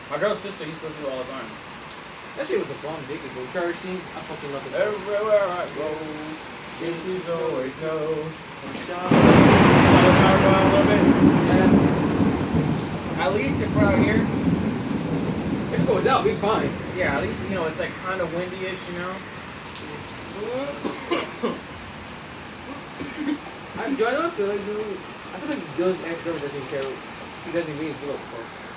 My girl's sister used to listen to it all the time. That shit was a bomb dicky, bro. Charlie Sheen, I fucking love it. Everywhere I go, Yankees always know. Sean, Saw the power go out a little bit. yeah. At least if we're out here, If it goes out, we fine. yeah, at least, you know, it's like kind of windy-ish, you know? I don't feel like, dude. I feel like Bill's ex-girlfriend doesn't care. He doesn't really give a fuck.